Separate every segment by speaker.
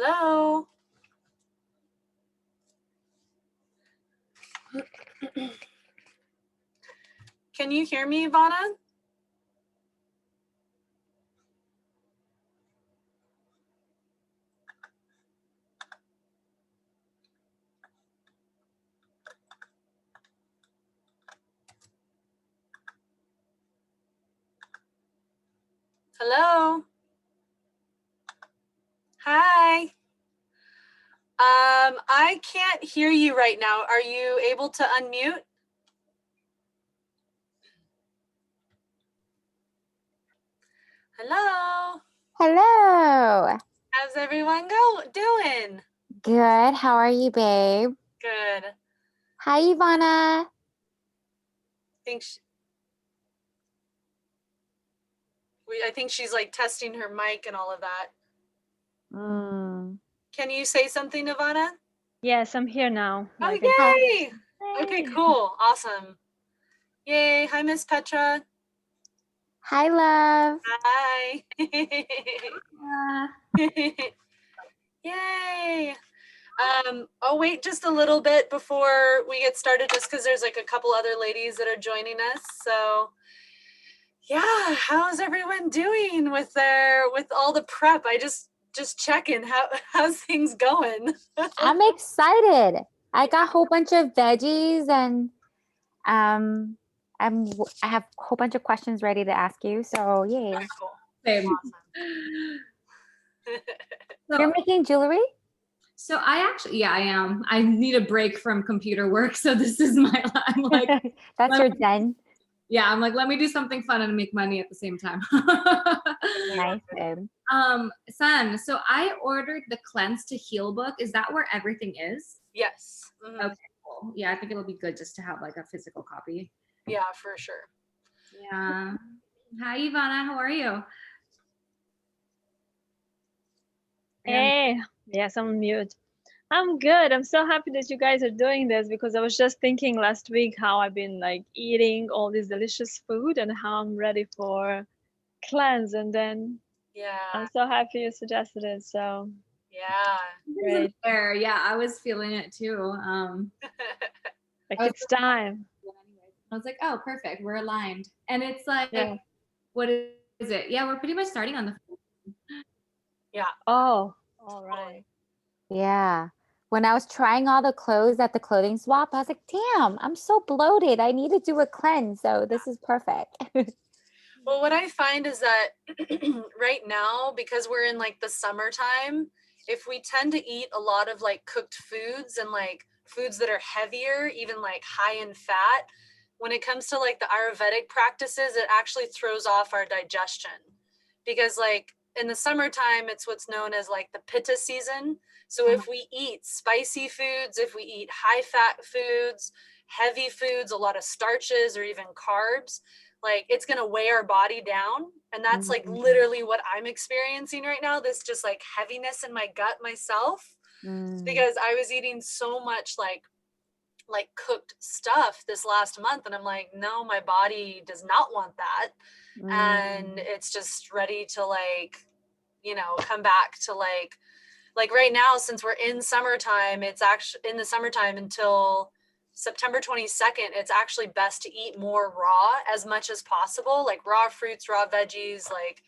Speaker 1: Hello. Can you hear me, Ivana? Hello. Hi. I can't hear you right now. Are you able to unmute? Hello.
Speaker 2: Hello.
Speaker 1: How's everyone doing?
Speaker 2: Good. How are you, babe?
Speaker 1: Good.
Speaker 2: Hi, Ivana.
Speaker 1: I think she's like testing her mic and all of that.
Speaker 2: Mm.
Speaker 1: Can you say something, Ivana?
Speaker 3: Yes, I'm here now.
Speaker 1: Oh,
Speaker 3: Like,
Speaker 1: yay!
Speaker 3: Hey.
Speaker 1: Okay, cool. Awesome. Yay. Hi, Miss Petra.
Speaker 2: Hi, love.
Speaker 1: Hi. Yay. I'll wait just a little bit before we get started just because there's like a couple other ladies that are joining us. So yeah, how's everyone doing with all the prep? I just checking how's things going?
Speaker 2: I'm excited. I got a whole bunch of veggies and I have a whole bunch of questions ready to ask you. So yay.
Speaker 1: Very cool.
Speaker 4: Same.
Speaker 1: Awesome.
Speaker 2: You're making jewelry?
Speaker 4: So I am. I need a break from computer work. So this is I'm like,
Speaker 2: That's your zen.
Speaker 4: Yeah, I'm like, let me do something fun and make money at the same time.
Speaker 2: Nice, babe.
Speaker 4: Son, so I ordered the Cleanse to Heal book. Is that where everything is?
Speaker 1: Yes. Mm-hmm.
Speaker 4: Okay, cool. Yeah, I think it'll be good just to have like a physical copy.
Speaker 1: Yeah, for sure.
Speaker 4: Yeah. Hi, Ivana. How are you?
Speaker 3: Hey, yes, I'm mute. I'm good. I'm so happy that you guys are doing this because I was just thinking last week how I've been like eating all this delicious food and how I'm ready for cleanse. And then I'm so happy you suggested it. So
Speaker 1: yeah,
Speaker 3: great.
Speaker 4: There, yeah, I was feeling it too.
Speaker 3: Like it's time.
Speaker 4: I was like, oh, perfect. We're aligned. And it's like, what is it? Yeah, we're pretty much starting on the.
Speaker 1: Yeah.
Speaker 3: Oh, all right.
Speaker 2: Yeah. When I was trying all the clothes at the clothing swap, I was like, damn, I'm so bloated. I need to do a cleanse. So this is perfect.
Speaker 1: Well, what I find is that right now, because we're in like the summertime, if we tend to eat a lot of like cooked foods and like foods that are heavier, even like high in fat, when it comes to like the Ayurvedic practices, it actually throws off our digestion. Because like in the summertime, it's what's known as like the pitta season. So if we eat spicy foods, if we eat high fat foods, heavy foods, a lot of starches or even carbs, like it's going to weigh our body down. And that's like literally what I'm experiencing right now. This just like heaviness in my gut myself, because I was eating so much like cooked stuff this last month. And I'm like, no, my body does not want that. And it's just ready to like, come back to like right now, since we're in summertime, it's actually in the summertime until September 22nd, it's actually best to eat more raw as much as possible, like raw fruits, raw veggies, like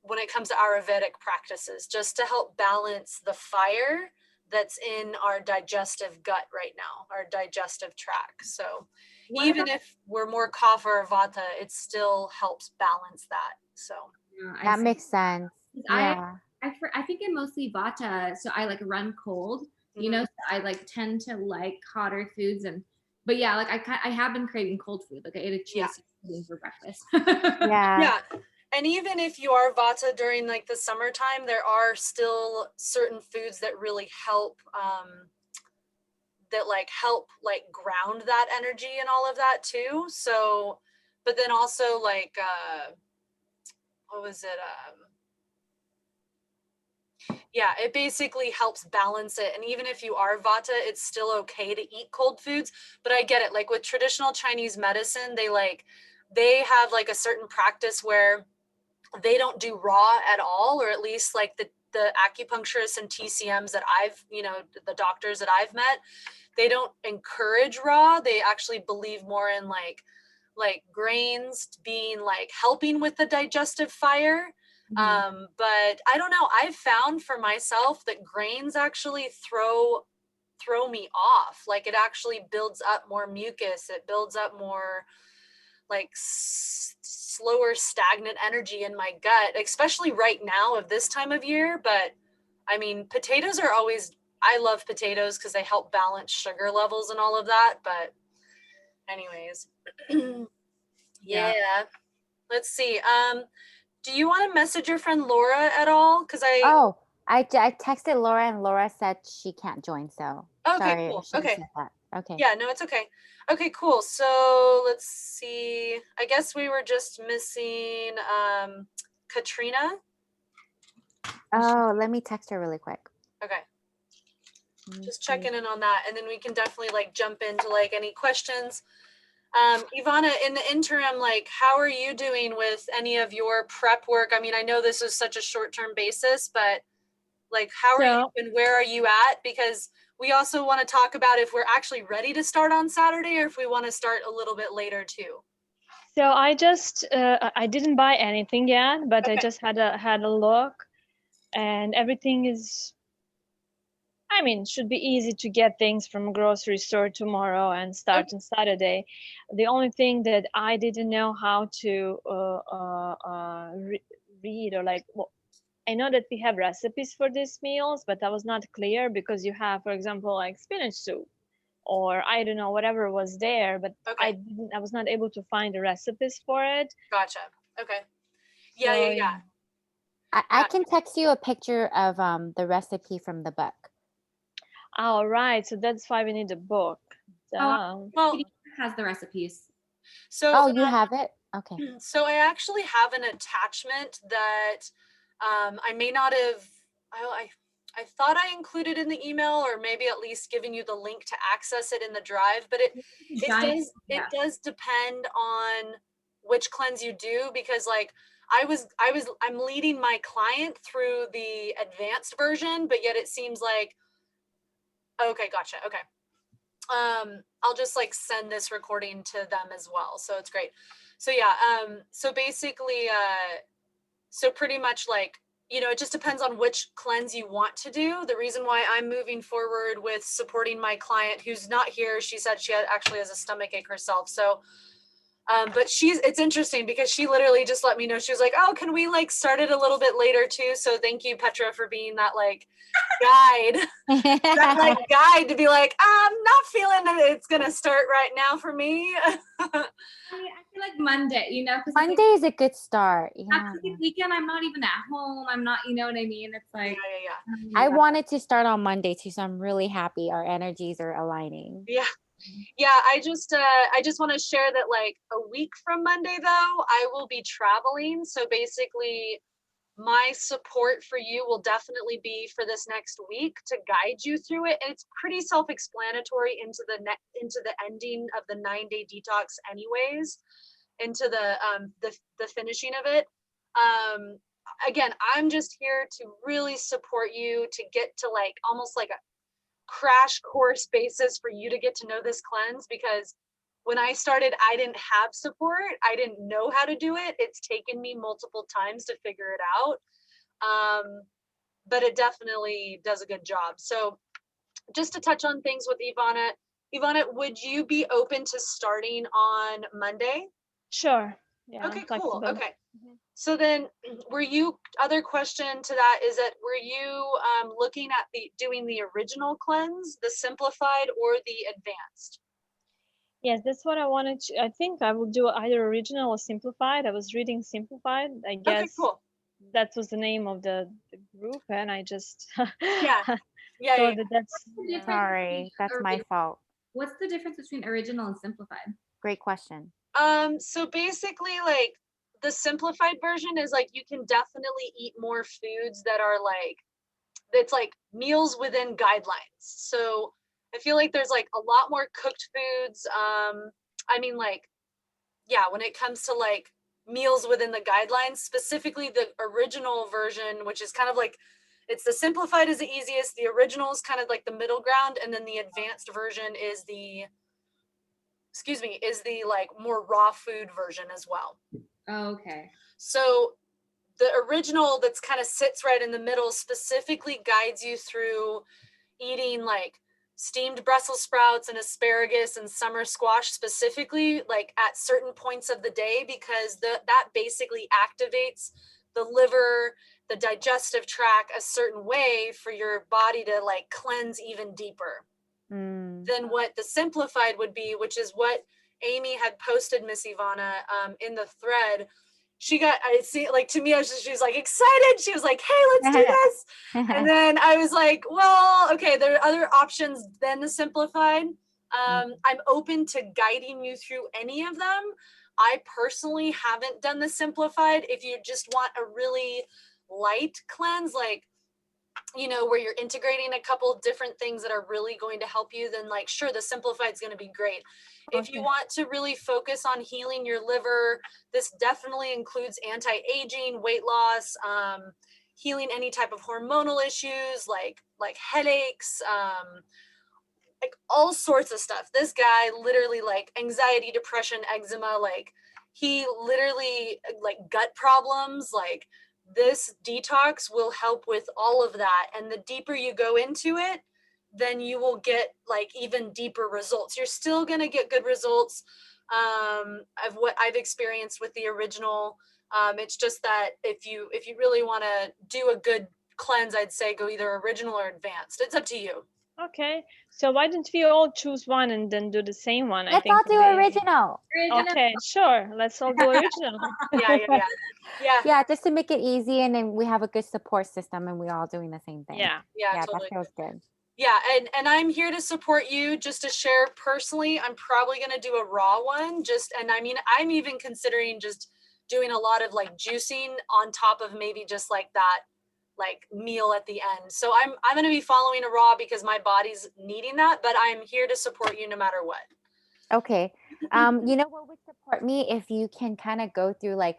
Speaker 1: when it comes to Ayurvedic practices, just to help balance the fire that's in our digestive gut right now, our digestive tract. So even if we're more kapha or vata, it still helps balance that. So
Speaker 2: that makes sense. Yeah.
Speaker 4: I think I'm mostly vata, so I like run cold, you know, so I like tend to like hotter foods but yeah, like I have been craving cold food. Like I ate a chia seed for breakfast.
Speaker 1: Yeah. And even if you are vata during like the summertime, there are still certain foods that really help, ground that energy and all of that too. So, but then also like, what was it? Yeah, it basically helps balance it. And even if you are vata, it's still okay to eat cold foods. But I get it. Like with traditional Chinese medicine, they have like a certain practice where they don't do raw at all, or at least like the acupuncturists and TCMs that I've, the doctors that I've met, they don't encourage raw. They actually believe more in like grains being like helping with the digestive fire. But I don't know. I've found for myself that grains actually throw me off. Like it actually builds up more mucus. It builds up more like slower, stagnant energy in my gut, especially right now of this time of year. But I mean, potatoes are always, I love potatoes because they help balance sugar levels and all of that. But anyways, yeah. Let's see. Do you want to message your friend Laura at all? Because
Speaker 2: I texted Laura and Laura said she can't join. So
Speaker 1: okay,
Speaker 2: sorry,
Speaker 1: cool.
Speaker 2: I shouldn't
Speaker 1: Okay.
Speaker 2: say that. Okay.
Speaker 1: Yeah, no, it's okay. Okay, cool. So let's see. I guess we were just missing Katrina.
Speaker 2: Oh, let me text her really quick.
Speaker 1: Okay. Just checking in on that, and then we can definitely like jump into like any questions. Ivana, in the interim, like how are you doing with any of your prep work? I mean, I know this is such a short-term basis, but like how are you and where are you at? Because we also want to talk about if we're actually ready to start on Saturday or if we want to start a little bit later too.
Speaker 3: So I just I didn't buy anything yet, but I just had a look, and everything is, I mean, should be easy to get things from a grocery store tomorrow and start on Saturday. The only thing that I didn't know how to read or like, well, I know that we have recipes for these meals, but that was not clear because you have, for example, like spinach soup or I don't know, whatever was there, but I was not able to find the recipes for it.
Speaker 1: Gotcha. Okay. Yeah.
Speaker 2: I can text you a picture of the recipe from the book.
Speaker 3: All right, so that's why we need a book.
Speaker 4: Well, has the recipes.
Speaker 1: So
Speaker 2: you have it? Okay.
Speaker 1: So I actually have an attachment that I may not have, I thought I included in the email, or maybe at least given you the link to access it in the drive, but it does depend on which cleanse you do, because like I'm leading my client through the advanced version, but yet it seems like, okay, gotcha. Okay. I'll just like send this recording to them as well. So it's great. So yeah, so basically, so pretty much like, it just depends on which cleanse you want to do. The reason why I'm moving forward with supporting my client who's not here, she said she actually has a stomach ache herself. So, but it's interesting because she literally just let me know. She was like, oh, can we like start it a little bit later too? So thank you, Petra, for being that like guide, that like guide to be like, I'm not feeling that it's going to start right now for me.
Speaker 4: I feel like Monday, because
Speaker 2: Monday is a good start. Yeah.
Speaker 4: After the weekend, I'm not even at home. I'm not, you know what I mean? It's like,
Speaker 1: yeah.
Speaker 2: I wanted to start on Monday too, so I'm really happy our energies are aligning.
Speaker 1: Yeah. I just want to share that like a week from Monday though, I will be traveling. So basically my support for you will definitely be for this next week to guide you through it. And it's pretty self-explanatory into the ending of the 9-day detox anyways, into the finishing of it. Again, I'm just here to really support you to get to like almost like a crash course basis for you to get to know this cleanse, because when I started, I didn't have support. I didn't know how to do it. It's taken me multiple times to figure it out. But it definitely does a good job. So just to touch on things with Ivana, would you be open to starting on Monday?
Speaker 3: Sure. Yeah.
Speaker 1: Okay, cool. Okay. So then other question to that is that were you looking at doing the original cleanse, the simplified or the advanced?
Speaker 3: Yes, that's what I wanted to. I think I will do either original or simplified. I was reading simplified. I guess
Speaker 1: okay, cool.
Speaker 3: That was the name of the group, and I just
Speaker 1: yeah.
Speaker 3: That's
Speaker 2: sorry, that's my fault.
Speaker 4: What's the difference between original and simplified?
Speaker 2: Great question.
Speaker 1: So basically, like the simplified version is like you can definitely eat more foods that are like, it's like meals within guidelines. So I feel like there's like a lot more cooked foods. I mean, like, yeah, when it comes to like meals within the guidelines, specifically the original version, which is kind of like it's the simplified is the easiest. The original is kind of like the middle ground. And then the advanced version is the like more raw food version as well.
Speaker 4: Oh, okay.
Speaker 1: So the original that's kind of sits right in the middle specifically guides you through eating like steamed Brussels sprouts and asparagus and summer squash specifically like at certain points of the day, because that basically activates the liver, the digestive tract a certain way for your body to like cleanse even deeper than what the simplified would be, which is what Amy had posted, Miss Ivana, in the thread. I see, like, to me, she was like excited. She was like, hey, let's do this. And then I was like, well, okay, there are other options than the simplified. I'm open to guiding you through any of them. I personally haven't done the simplified. If you just want a really light cleanse, like, you know, where you're integrating a couple different things that are really going to help you, then like, sure, the simplified is going to be great. If you want to really focus on healing your liver, this definitely includes anti-aging, weight loss, healing any type of hormonal issues like headaches, like all sorts of stuff. This guy literally like anxiety, depression, eczema, like he literally like gut problems, like this detox will help with all of that. And the deeper you go into it, then you will get like even deeper results. You're still going to get good results of what I've experienced with the original. It's just that if you really want to do a good cleanse, I'd say go either original or advanced. It's up to you.
Speaker 3: Okay, so why don't we all choose one and then do the same one?
Speaker 2: Let's all do original.
Speaker 3: Okay, sure. Let's all do original.
Speaker 1: Yeah.
Speaker 2: Just to make it easy, and then we have a good support system, and we're all doing the same thing.
Speaker 3: Yeah,
Speaker 1: totally.
Speaker 2: That feels good.
Speaker 1: Yeah, and I'm here to support you. Just to share personally, I'm probably gonna do a raw one. And I mean, I'm even considering just doing a lot of like juicing on top of maybe just like that like meal at the end. So I'm going to be following a raw because my body's needing that, but I'm here to support you no matter what.
Speaker 2: Okay. You know what would support me if you can kind of go through like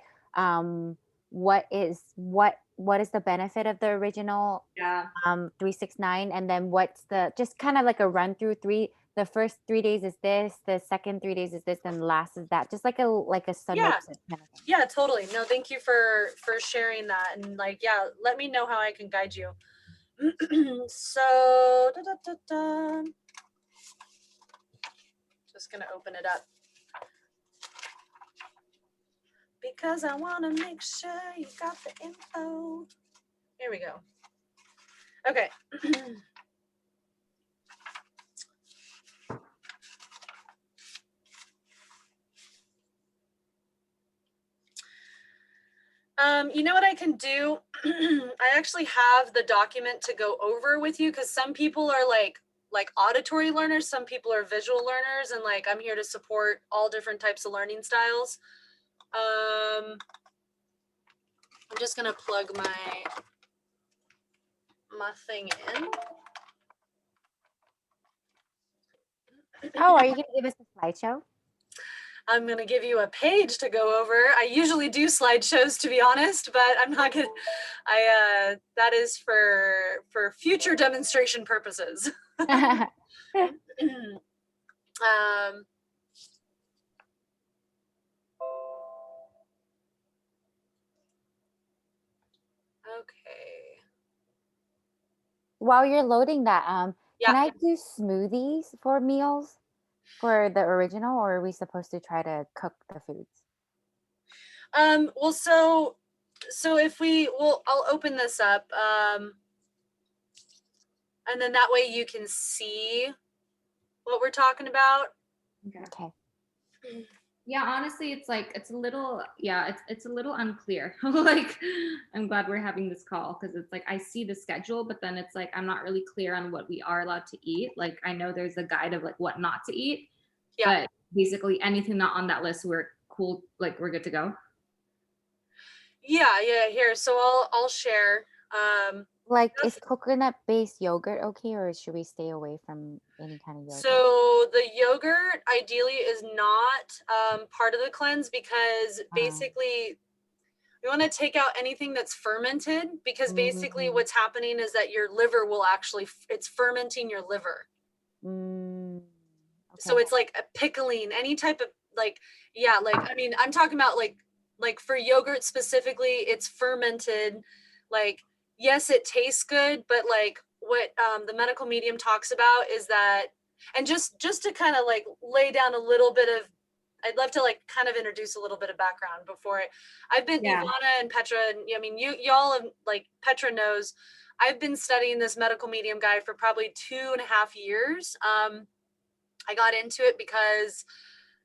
Speaker 2: what is the benefit of the original 369, and then what's the just kind of like a run through the first 3 days is this, the second 3 days is this, and the last is that, just like a synopsis kind of thing.
Speaker 1: Yeah, totally. No, thank you for sharing that, and like, yeah, let me know how I can guide you. So just gonna open it up because I want to make sure you got the info. Here we go. Okay. You know what I can do? I actually have the document to go over with you because some people are like auditory learners, some people are visual learners, and like I'm here to support all different types of learning styles. I'm just gonna plug my thing in.
Speaker 2: Oh, are you gonna give us a slideshow?
Speaker 1: I'm going to give you a page to go over. I usually do slideshows, to be honest, but I'm not going to, that is for future demonstration purposes. Okay.
Speaker 2: While you're loading that, can I do smoothies for meals? For the original, or are we supposed to try to cook the foods?
Speaker 1: Well, so if I'll open this up, and then that way you can see what we're talking about.
Speaker 2: Okay.
Speaker 4: Yeah, honestly, it's a little unclear. Like, I'm glad we're having this call because it's like I see the schedule, but then it's like I'm not really clear on what we are allowed to eat. Like, I know there's a guide of like what not to eat, but basically anything not on that list, we're cool. Like, we're good to go.
Speaker 1: Yeah. Here, so I'll share.
Speaker 2: Like, is coconut-based yogurt okay, or should we stay away from any kind of yogurt?
Speaker 1: So the yogurt ideally is not part of the cleanse because basically We want to take out anything that's fermented, because basically
Speaker 2: Mm.
Speaker 1: what's happening is that your liver will actually, it's fermenting your liver.
Speaker 2: Mm.
Speaker 1: So
Speaker 2: Okay.
Speaker 1: it's like a pickling, any type of like, yeah, like, I mean, I'm talking about like for yogurt specifically, it's fermented. Like, yes, it tastes good, but like what the medical medium talks about is that, and just to kind of like lay down a little bit of, I'd love to like kind of introduce a little bit of background before I've been
Speaker 4: Yeah.
Speaker 1: Ivana and Petra, and I mean, y'all have, like Petra knows, I've been studying this medical medium guy for probably 2.5 years. I got into it because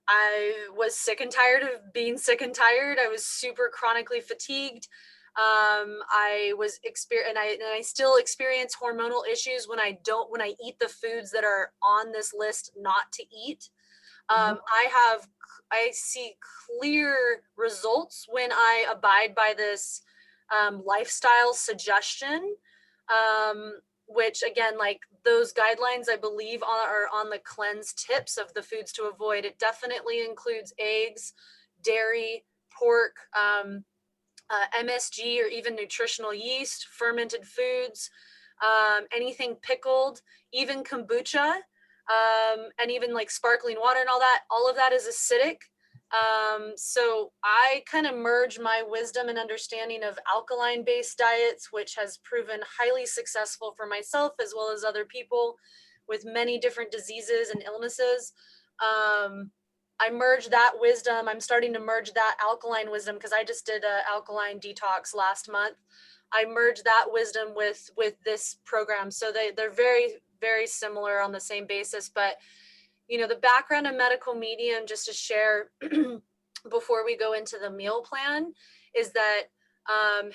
Speaker 1: I was sick and tired of being sick and tired. I was super chronically fatigued. I was and I still experience hormonal issues when I eat the foods that are on this list not to eat. I see clear results when I abide by this lifestyle suggestion, which again, like those guidelines, I believe are on the cleanse tips of the foods to avoid. It definitely includes eggs, dairy, pork, MSG or even nutritional yeast, fermented foods, anything pickled, even kombucha, and even like sparkling water and all that. All of that is acidic. So I kind of merge my wisdom and understanding of alkaline based diets, which has proven highly successful for myself as well as other people with many different diseases and illnesses. I merge that wisdom. I'm starting to merge that alkaline wisdom because I just did an alkaline detox last month. I merge that wisdom with this program. So they're very, very similar on the same basis. But, you know, the background of medical medium, just to share before we go into the meal plan, is that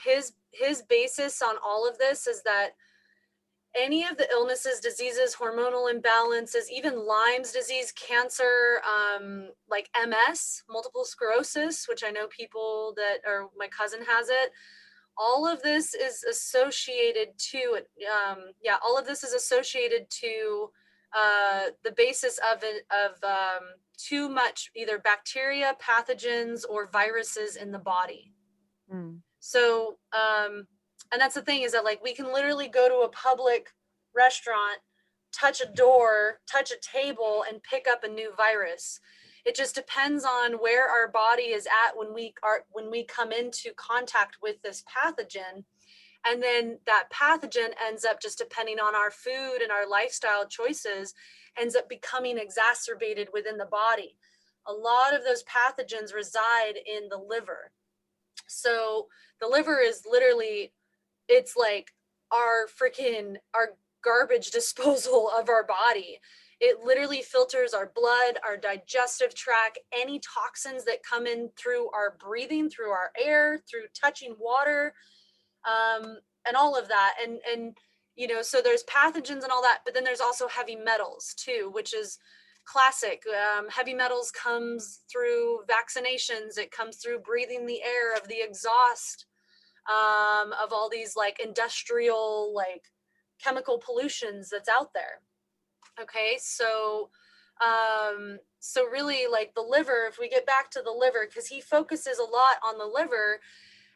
Speaker 1: his basis on all of this is that any of the illnesses, diseases, hormonal imbalances, even Lyme's disease, cancer, like MS, multiple sclerosis, which I know people that are, my cousin has it. All of this is associated to, all of this is associated to the basis of too much either bacteria, pathogens, or viruses in the body.
Speaker 2: Mm.
Speaker 1: So, and that's the thing, is that like we can literally go to a public restaurant, touch a door, touch a table, and pick up a new virus. It just depends on where our body is at when we come into contact with this pathogen. And then that pathogen ends up, just depending on our food and our lifestyle choices, ends up becoming exacerbated within the body. A lot of those pathogens reside in the liver. So the liver is literally, it's like our garbage disposal of our body. It literally filters our blood, our digestive tract, any toxins that come in through our breathing, through our air, through touching water, and all of that. And you know, so there's pathogens and all that, but then there's also heavy metals too, which is classic. Heavy metals comes through vaccinations. It comes through breathing the air of the exhaust of all these like industrial, like chemical pollutions that's out there. Okay, so so really, like the liver, if we get back to the liver, because he focuses a lot on the liver,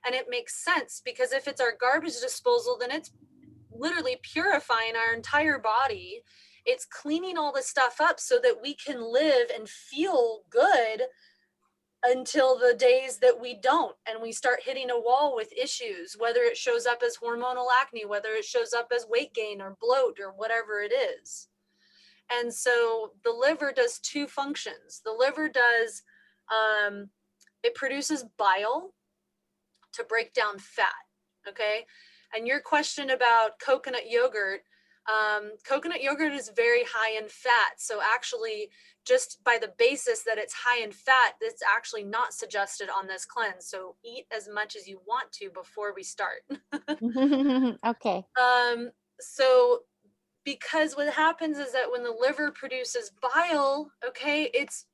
Speaker 1: and it makes sense, because if it's our garbage disposal, then it's literally purifying our entire body. It's cleaning all this stuff up so that we can live and feel good until the days that we don't, and we start hitting a wall with issues, whether it shows up as hormonal acne, whether it shows up as weight gain or bloat or whatever it is. And so the liver does two functions. The liver does, it produces bile to break down fat. Okay. And your question about coconut yogurt is very high in fat. So actually, just by the basis that it's high in fat, it's actually not suggested on this cleanse. So eat as much as you want to before we start.
Speaker 2: Okay.
Speaker 1: So because what happens is that when the liver produces bile, okay, it's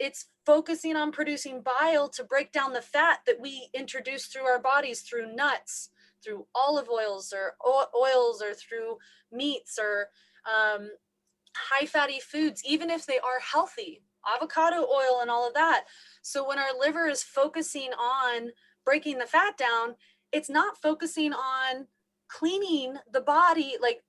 Speaker 1: focusing on producing bile to break down the fat that we introduce through our bodies through nuts, through olive oils or oils, or through meats, or high fatty foods, even if they are healthy, avocado oil and all of that. So when our liver is focusing on breaking the fat down, it's not focusing on cleaning the body, like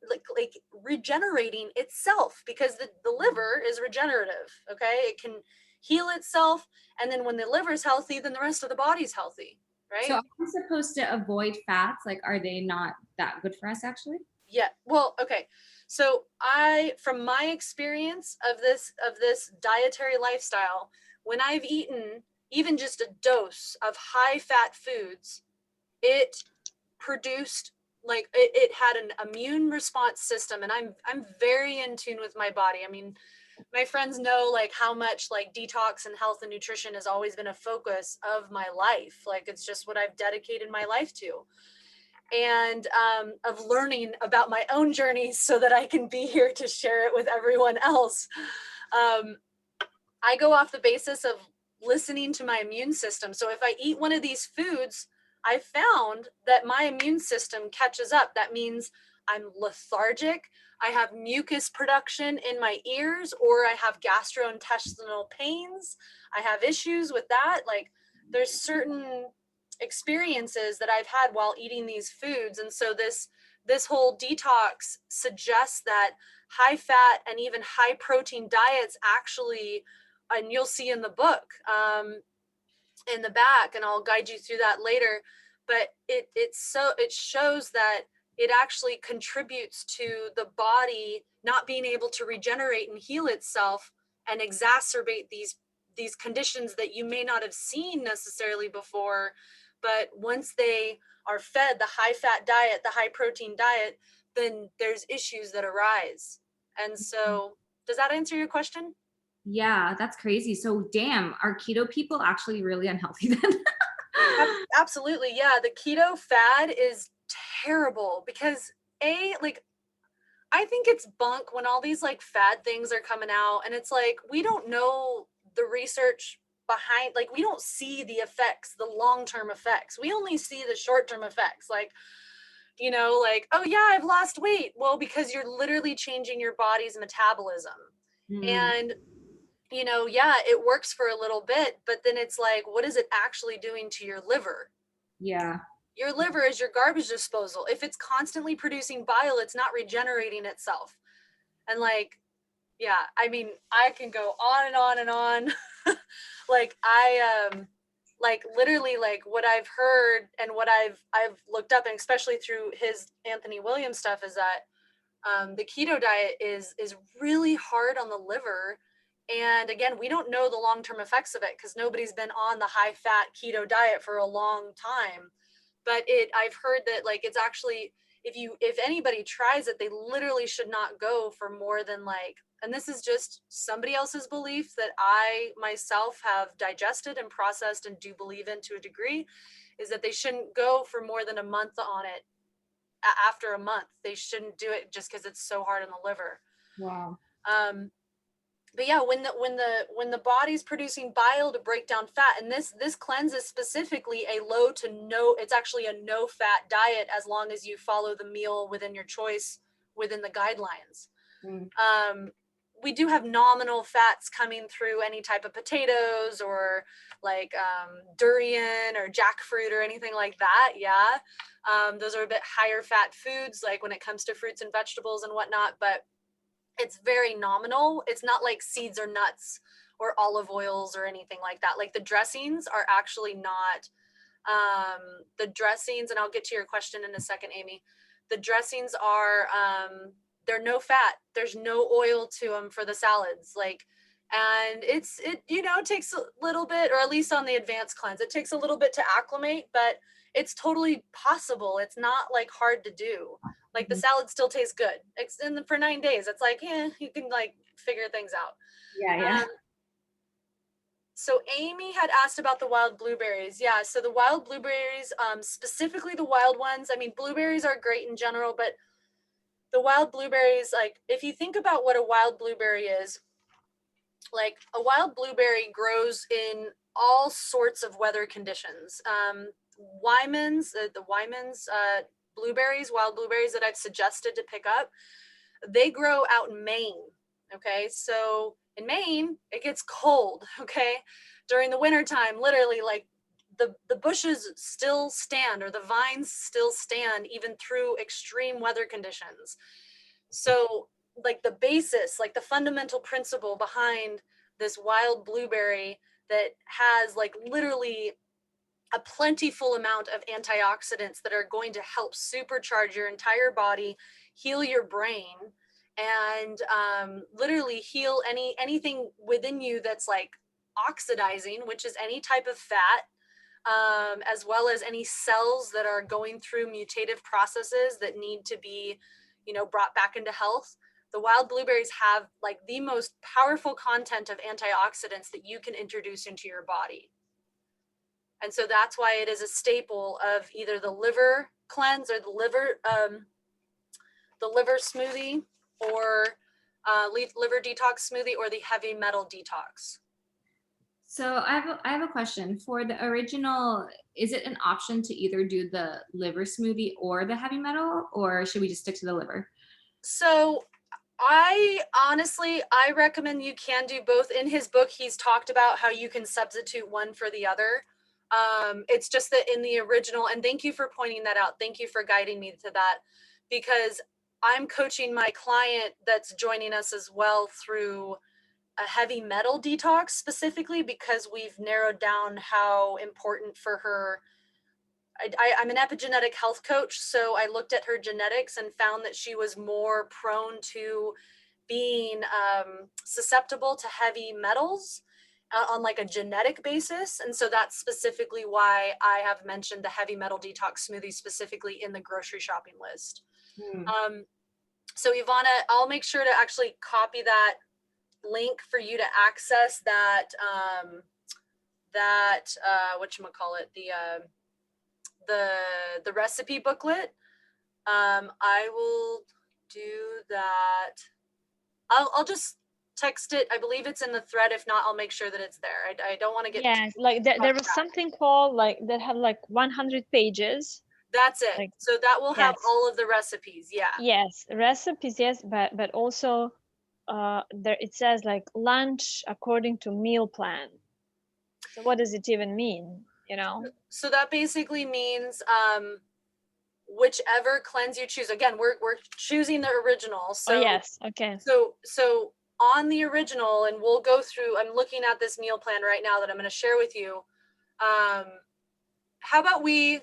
Speaker 1: regenerating itself, because the liver is regenerative. Okay, it can heal itself, and then when the liver is healthy, then the rest of the body's healthy, right?
Speaker 4: So are we supposed to avoid fats? Like, are they not that good for us actually?
Speaker 1: Yeah, well, okay, so from my experience of this dietary lifestyle, when I've eaten even just a dose of high fat foods, it produced, like, it had an immune response system, and I'm very in tune with my body. I mean, my friends know like how much like detox and health and nutrition has always been a focus of my life. Like, it's just what I've dedicated my life to, and of learning about my own journeys so that I can be here to share it with everyone else. I go off the basis of listening to my immune system. So if I eat one of these foods, I found that my immune system catches up. That means I'm lethargic, I have mucus production in my ears, or I have gastrointestinal pains. I have issues with that. Like, there's certain experiences that I've had while eating these foods. And so this whole detox suggests that high fat and even high protein diets actually, and you'll see in the book, in the back, and I'll guide you through that later, but it shows that it actually contributes to the body not being able to regenerate and heal itself, and exacerbate these conditions that you may not have seen necessarily before. But once they are fed the high fat diet, the high protein diet, then there's issues that arise. And so, does that answer your question?
Speaker 4: Yeah, that's crazy. So damn, are keto people actually really unhealthy then?
Speaker 1: Absolutely. Yeah. The keto fad is terrible because like, I think it's bunk when all these like fad things are coming out, and it's like, we don't know the research behind, like, we don't see the effects, the long-term effects. We only see the short-term effects. Like, like, oh yeah, I've lost weight. Well, because you're literally changing your body's metabolism.
Speaker 4: Mm,
Speaker 1: And yeah, it works for a little bit, but then it's like, what is it actually doing to your liver?
Speaker 4: yeah.
Speaker 1: Your liver is your garbage disposal. If it's constantly producing bile, it's not regenerating itself. And like, yeah, I mean, I can go on and on and on. Like, like, literally, like, what I've heard and what I've looked up, and especially through his Anthony Williams stuff, is that the keto diet is really hard on the liver. And again, we don't know the long-term effects of it because nobody's been on the high fat keto diet for a long time. But I've heard that, like, it's actually, if anybody tries it, they literally should not go for more than, like, and this is just somebody else's belief that I myself have digested and processed and do believe in to a degree, is that they shouldn't go for more than a month on it. After a month, they shouldn't do it just because it's so hard on the liver.
Speaker 4: Wow.
Speaker 1: But yeah, when the body's producing bile to break down fat, and this cleanse is specifically a low to no, it's actually a no fat diet as long as you follow the meal within your choice within the guidelines.
Speaker 4: Mm.
Speaker 1: We do have nominal fats coming through any type of potatoes, or like durian or jackfruit or anything like that. Yeah, those are a bit higher fat foods, like when it comes to fruits and vegetables and whatnot, but it's very nominal. It's not like seeds or nuts or olive oils or anything like that. Like, the dressings are actually not the dressings, and I'll get to your question in a second, Amy. The dressings are they're no fat. There's no oil to them for the salads. Like, and it takes a little bit, or at least on the advanced cleanse, it takes a little bit to acclimate, but it's totally possible. It's not like hard to do. Like, the salad still tastes good. It's for 9 days. It's like, yeah, you can like figure things out.
Speaker 4: Yeah, yeah.
Speaker 1: So Amy had asked about the wild blueberries. Yeah, so the wild blueberries, specifically the wild ones. I mean, blueberries are great in general, but the wild blueberries, like, if you think about what a wild blueberry is, like, a wild blueberry grows in all sorts of weather conditions. The Wyman's blueberries, wild blueberries that I've suggested to pick up, they grow out in Maine. Okay, so in Maine, it gets cold. Okay, during the wintertime, literally, like, the bushes still stand, or the vines still stand even through extreme weather conditions. So like the basis, like the fundamental principle behind this wild blueberry that has like literally a plentiful amount of antioxidants that are going to help supercharge your entire body, heal your brain, and literally heal anything within you that's like oxidizing, which is any type of fat, as well as any cells that are going through mutative processes that need to be, brought back into health. The wild blueberries have like the most powerful content of antioxidants that you can introduce into your body. And so that's why it is a staple of either the liver cleanse or the liver smoothie, or liver detox smoothie, or the heavy metal detox.
Speaker 4: So I have a question for the original. Is it an option to either do the liver smoothie or the heavy metal, or should we just stick to the liver?
Speaker 1: So I recommend you can do both. In his book, he's talked about how you can substitute one for the other. It's just that in the original, and thank you for pointing that out. Thank you for guiding me to that, because I'm coaching my client that's joining us as well through a heavy metal detox, specifically because we've narrowed down how important for her. I'm an epigenetic health coach, so I looked at her genetics and found that she was more prone to being susceptible to heavy metals on like a genetic basis. And so that's specifically why I have mentioned the heavy metal detox smoothie specifically in the grocery shopping list. So Ivana, I'll make sure to actually copy that link for you to access that whatchamacallit, the recipe booklet. I will do that. I'll just text it. I believe it's in the thread. If not, I'll make sure that it's there. I don't want to get
Speaker 3: like there was something called like that had like 100 pages.
Speaker 1: That's it.
Speaker 3: Like,
Speaker 1: so that will have all of the recipes. Yeah.
Speaker 3: Yes, recipes. Yes, but also there it says like lunch according to meal plan. So what does it even mean?
Speaker 1: So that basically means whichever cleanse you choose. Again, we're choosing the original. So
Speaker 3: yes, okay.
Speaker 1: So on the original, and we'll go through. I'm looking at this meal plan right now that I'm going to share with you. How about we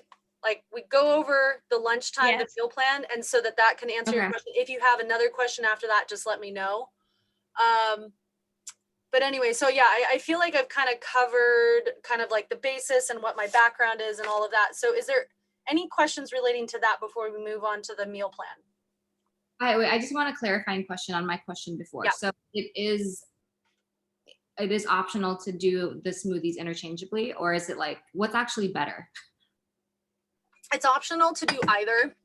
Speaker 1: go over the lunchtime, the meal plan, and so that can answer your question. If you have another question after that, just let me know. But anyway, so yeah, I feel like I've kind of covered kind of like the basis and what my background is and all of that. So is there any questions relating to that before we move on to the meal plan?
Speaker 4: I just want a clarifying question on my question before. Yeah. So it is optional to do the smoothies interchangeably, or is it like, what's actually better?
Speaker 1: It's optional to do either.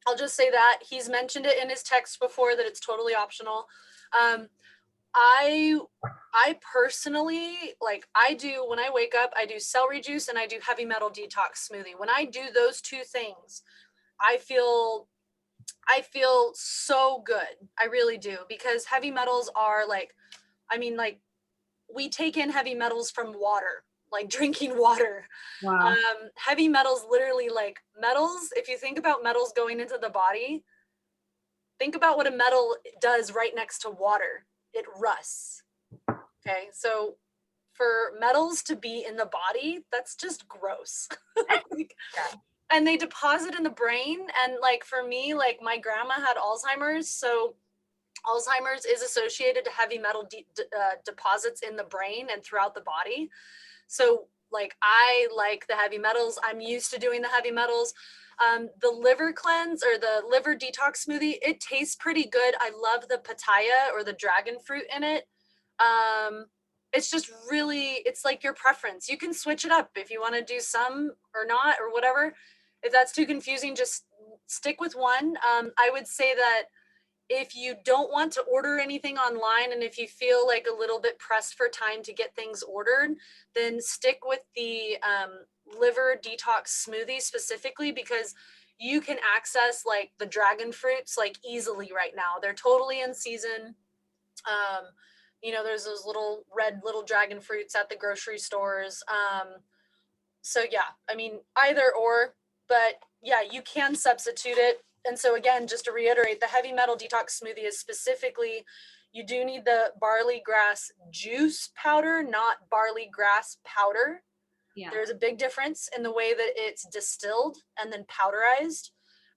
Speaker 1: I'll just say that he's mentioned it in his text before that it's totally optional. I personally, I do, when I wake up, I do celery juice and I do heavy metal detox smoothie. When I do those two things, I feel so good. I really do, because heavy metals are we take in heavy metals from water, like drinking water.
Speaker 4: Wow.
Speaker 1: Heavy metals, literally, like metals, if you think about metals going into the body, think about what a metal does right next to water. It rusts. Okay, so for metals to be in the body, that's just gross. And they deposit in the brain. And for me, my grandma had Alzheimer's, so Alzheimer's is associated to heavy metal deposits in the brain and throughout the body. So I like the heavy metals. I'm used to doing the heavy metals. The liver cleanse or the liver detox smoothie, it tastes pretty good. I love the pitaya or the dragon fruit in it. It's just really, it's like your preference. You can switch it up if you want to do some or not or whatever. If that's too confusing, just stick with one. I would say that if you don't want to order anything online, and if you feel like a little bit pressed for time to get things ordered, then stick with the liver detox smoothie specifically, because you can access the dragon fruits easily right now. They're totally in season. There's those little red dragon fruits at the grocery stores. So yeah, I mean, either or, but yeah, you can substitute it. And so again, just to reiterate, the heavy metal detox smoothie is specifically, you do need the barley grass juice powder, not barley grass powder.
Speaker 4: Yeah.
Speaker 1: There's a big difference in the way that it's distilled and then powderized.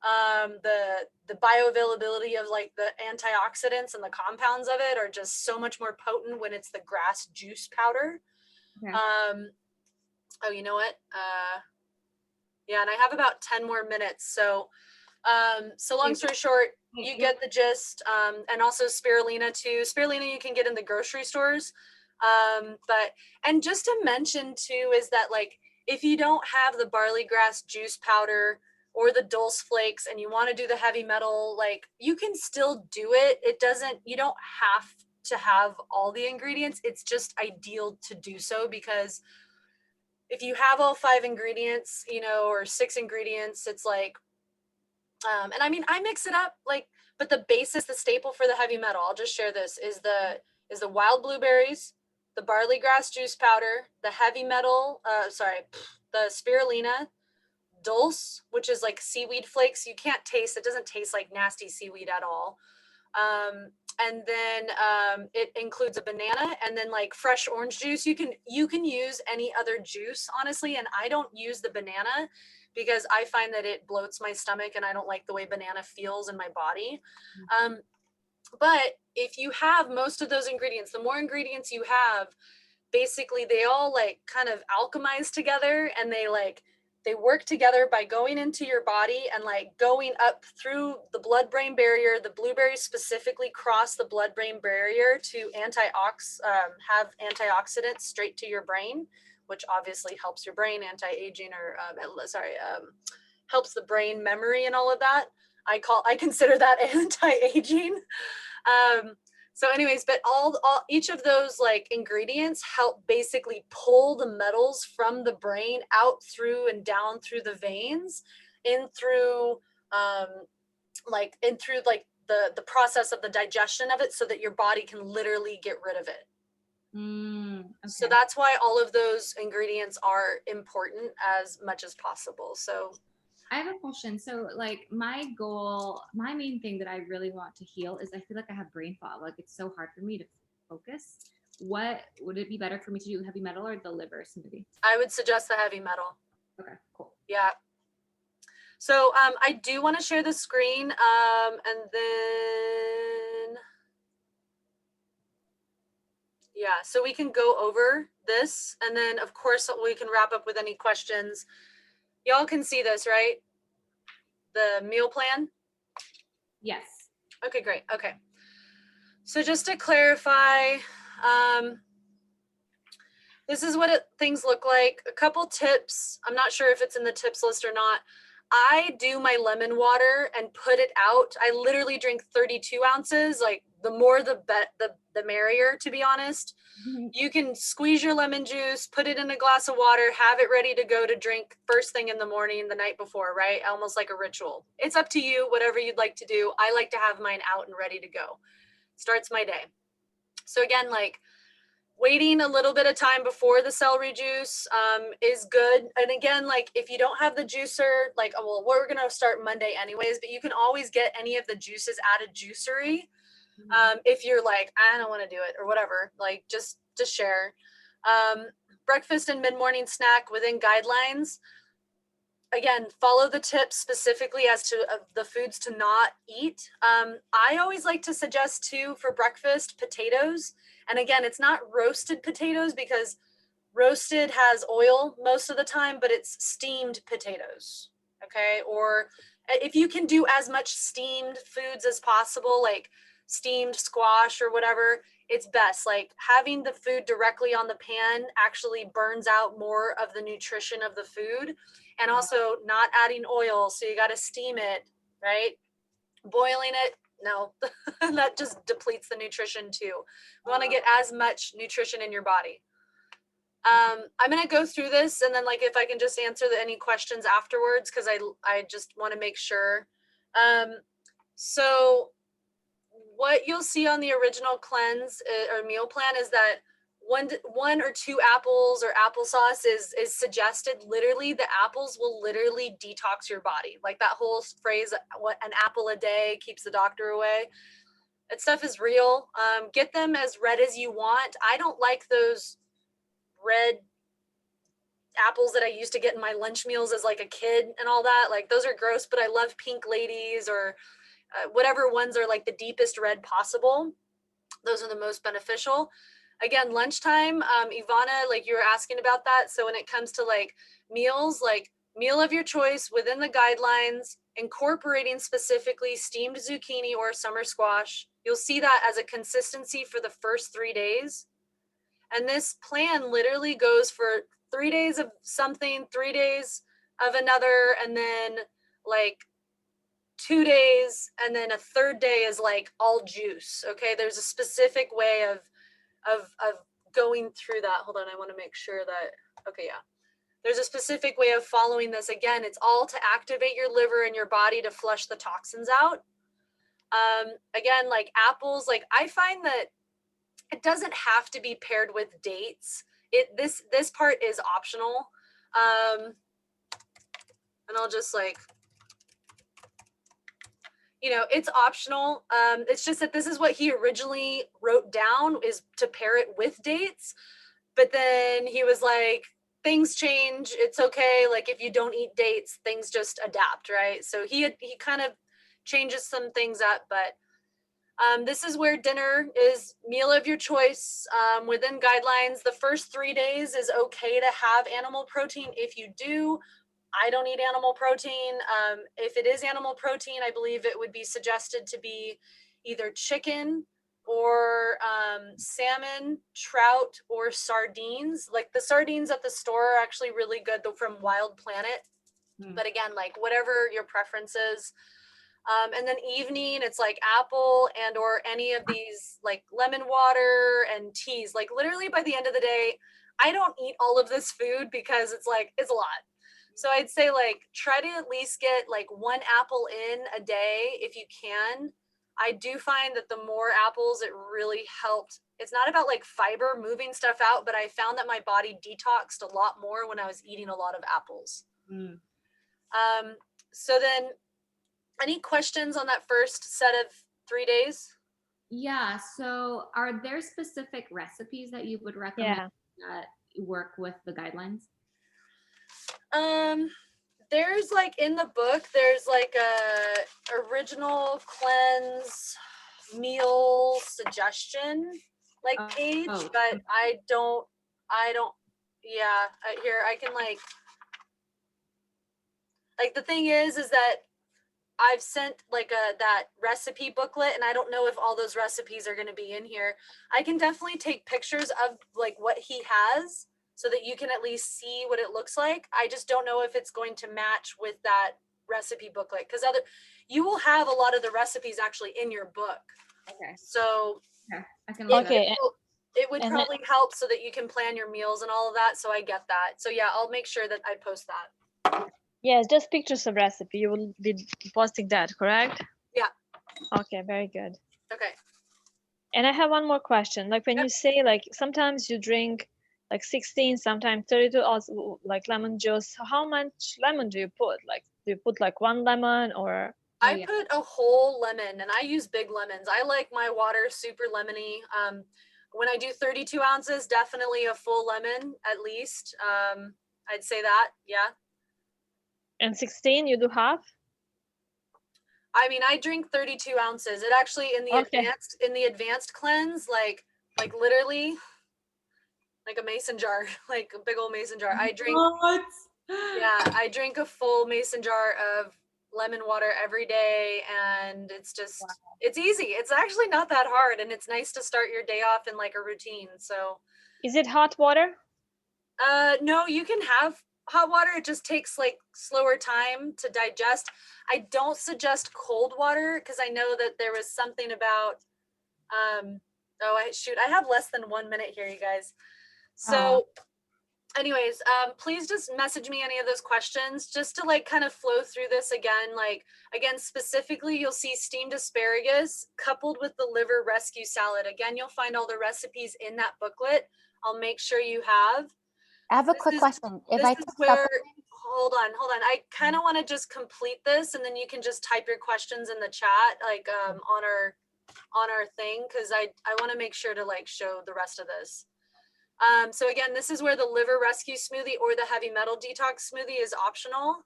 Speaker 1: The bioavailability of like the antioxidants and the compounds of it are just so much more potent when it's the grass juice powder.
Speaker 4: Okay.
Speaker 1: Oh, you know what? Yeah, and I have about 10 more minutes. So long story short, you get the gist. And also spirulina too. Spirulina you can get in the grocery stores. And just to mention too is that like if you don't have the barley grass juice powder or the dulse flakes and you want to do the heavy metal, like you can still do it. You don't have to have all the ingredients. It's just ideal to do so because if you have all 5 ingredients, you know, or 6 ingredients, it's like, and I mean, I mix it up like, but the basis, the staple for the heavy metal, I'll just share this, is the wild blueberries, the barley grass juice powder, the heavy metal, the spirulina, dulse, which is like seaweed flakes. You can't taste, it doesn't taste like nasty seaweed at all. And then it includes a banana and then like fresh orange juice. You can use any other juice, honestly, and I don't use the banana because I find that it bloats my stomach and I don't like the way banana feels in my body. But if you have most of those ingredients, the more ingredients you have, basically they all like kind of alchemize together and they work together by going into your body and like going up through the blood-brain barrier. The blueberries specifically cross the blood-brain barrier to have antioxidants straight to your brain, which obviously helps your brain, anti-aging, or helps the brain memory and all of that. I consider that anti-aging. So anyways, but each of those like ingredients help basically pull the metals from the brain out through and down through the veins in through the process of the digestion of it so that your body can literally get rid of it.
Speaker 4: Okay.
Speaker 1: So that's why all of those ingredients are important as much as possible. So
Speaker 4: I have a question. So like my main thing that I really want to heal is I feel like I have brain fog. Like it's so hard for me to focus. What would it be better for me to do, heavy metal or the liver smoothie?
Speaker 1: I would suggest the heavy metal.
Speaker 4: Okay, cool.
Speaker 1: Yeah. So I do want to share the screen and then, yeah, so we can go over this and then of course we can wrap up with any questions. Y'all can see this, right? The meal plan?
Speaker 4: Yes.
Speaker 1: Okay, great. Okay. So just to clarify, this is what things look like. A couple tips. I'm not sure if it's in the tips list or not. I do my lemon water and put it out. I literally drink 32 ounces. Like the more the merrier, to be honest. You can squeeze your lemon juice, put it in a glass of water, have it ready to go to drink first thing in the morning, the night before, right? Almost like a ritual. It's up to you, whatever you'd like to do. I like to have mine out and ready to go. Starts my day. So again, like waiting a little bit of time before the celery juice is good. And again, like if you don't have the juicer, like, well, we're going to start Monday anyways, but you can always get any of the juices at a juicery. If you're like, I don't want to do it or whatever, like just to share. Breakfast and mid-morning snack within guidelines. Again, follow the tips specifically as to the foods to not eat. I always like to suggest too for breakfast, potatoes. And again, it's not roasted potatoes because roasted has oil most of the time, but it's steamed potatoes. Okay. Or if you can do as much steamed foods as possible, like steamed squash or whatever, it's best. Like having the food directly on the pan actually burns out more of the nutrition of the food, and also not adding oil. So you got to steam it, right? Boiling it, no, that just depletes the nutrition too. You want to get as much nutrition in your body. I'm going to go through this and then like if I can just answer any questions afterwards, because I just want to make sure. So what you'll see on the original cleanse or meal plan is that one or two apples or applesauce is suggested. Literally, the apples will literally detox your body. Like that whole phrase, what an apple a day keeps the doctor away. That stuff is real. Get them as red as you want. I don't like those red apples that I used to get in my lunch meals as like a kid and all that. Like those are gross, but I love pink ladies or whatever ones are like the deepest red possible. Those are the most beneficial. Again, lunchtime, Ivana, like you were asking about that. So when it comes to like meals, like meal of your choice within the guidelines, incorporating specifically steamed zucchini or summer squash. You'll see that as a consistency for the first 3 days. And this plan literally goes for 3 days of something, 3 days of another, and then like 2 days, and then a third day is like all juice. Okay, there's a specific way of going through that. Hold on, I want to make sure that, okay, yeah. There's a specific way of following this. Again, it's all to activate your liver and your body to flush the toxins out. Again, like apples, like I find that it doesn't have to be paired with dates. This part is optional. And I'll just like, you know, it's optional. It's just that this is what he originally wrote down, is to pair it with dates. But then he was like, things change. It's okay. Like if you don't eat dates, things just adapt, right? So he kind of changes some things up, but this is where dinner is meal of your choice within guidelines. The first 3 days is okay to have animal protein if you do. I don't eat animal protein. If it is animal protein, I believe it would be suggested to be either chicken or salmon, trout, or sardines. Like the sardines at the store are actually really good, though, from Wild Planet. But again, like whatever your preference is. And then evening, it's like apple and or any of these like lemon water and teas. Like literally by the end of the day, I don't eat all of this food because it's like, it's a lot. So I'd say like try to at least get like 1 apple in a day if you can. I do find that the more apples, it really helped. It's not about like fiber moving stuff out, but I found that my body detoxed a lot more when I was eating a lot of apples. So then any questions on that first set of 3 days?
Speaker 4: Yeah. So are there specific recipes that you would recommend that work with the guidelines?
Speaker 1: There's like in the book, there's like a original cleanse meal suggestion like page, but I don't, yeah, here I can like the thing is that I've sent like that recipe booklet, and I don't know if all those recipes are going to be in here. I can definitely take pictures of like what he has so that you can at least see what it looks like. I just don't know if it's going to match with that recipe booklet, because you will have a lot of the recipes actually in your book.
Speaker 4: Okay.
Speaker 1: So
Speaker 4: I can
Speaker 1: it would probably help so that you can plan your meals and all of that. So I get that. So yeah, I'll make sure that I post that.
Speaker 3: Yes, just pictures of recipe. You will be posting that, correct?
Speaker 1: Yeah.
Speaker 3: Okay, very good.
Speaker 1: Okay.
Speaker 3: And I have one more question. Like when you say like sometimes you drink like 16, sometimes 32 ounces like lemon juice. How much lemon do you put? Like do you put like 1 lemon or?
Speaker 1: I put a whole lemon, and I use big lemons. I like my water super lemony. When I do 32 ounces, definitely a full lemon at least. I'd say that, yeah.
Speaker 3: And 16, you do half?
Speaker 1: I mean, I drink 32 ounces. It actually in the advanced cleanse, like literally, like a mason jar, like a big old mason jar. I drink. What? Yeah, I drink a full mason jar of lemon water every day, and it's just it's easy. It's actually not that hard, and it's nice to start your day off in like a routine. So,
Speaker 3: is it hot water?
Speaker 1: No, you can have hot water. It just takes like slower time to digest. I don't suggest cold water because I know that there was something about I have less than 1 minute here, you guys. So anyways, please just message me any of those questions just to like kind of flow through this again. Like again, specifically, you'll see steamed asparagus coupled with the liver rescue salad. Again, you'll find all the recipes in that booklet. I'll make sure you have.
Speaker 2: I have a
Speaker 1: This
Speaker 2: quick
Speaker 1: is
Speaker 2: question. If
Speaker 1: this
Speaker 2: I
Speaker 1: is
Speaker 2: take
Speaker 1: where,
Speaker 2: supplements,
Speaker 1: hold on. I kind of want to just complete this, and then you can just type your questions in the chat, like on our thing, because I want to make sure to like show the rest of this. So again, this is where the liver rescue smoothie or the heavy metal detox smoothie is optional.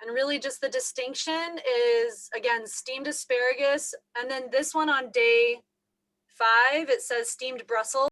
Speaker 1: And really just the distinction is, again, steamed asparagus. And then this one on day 5, it says steamed Brussels.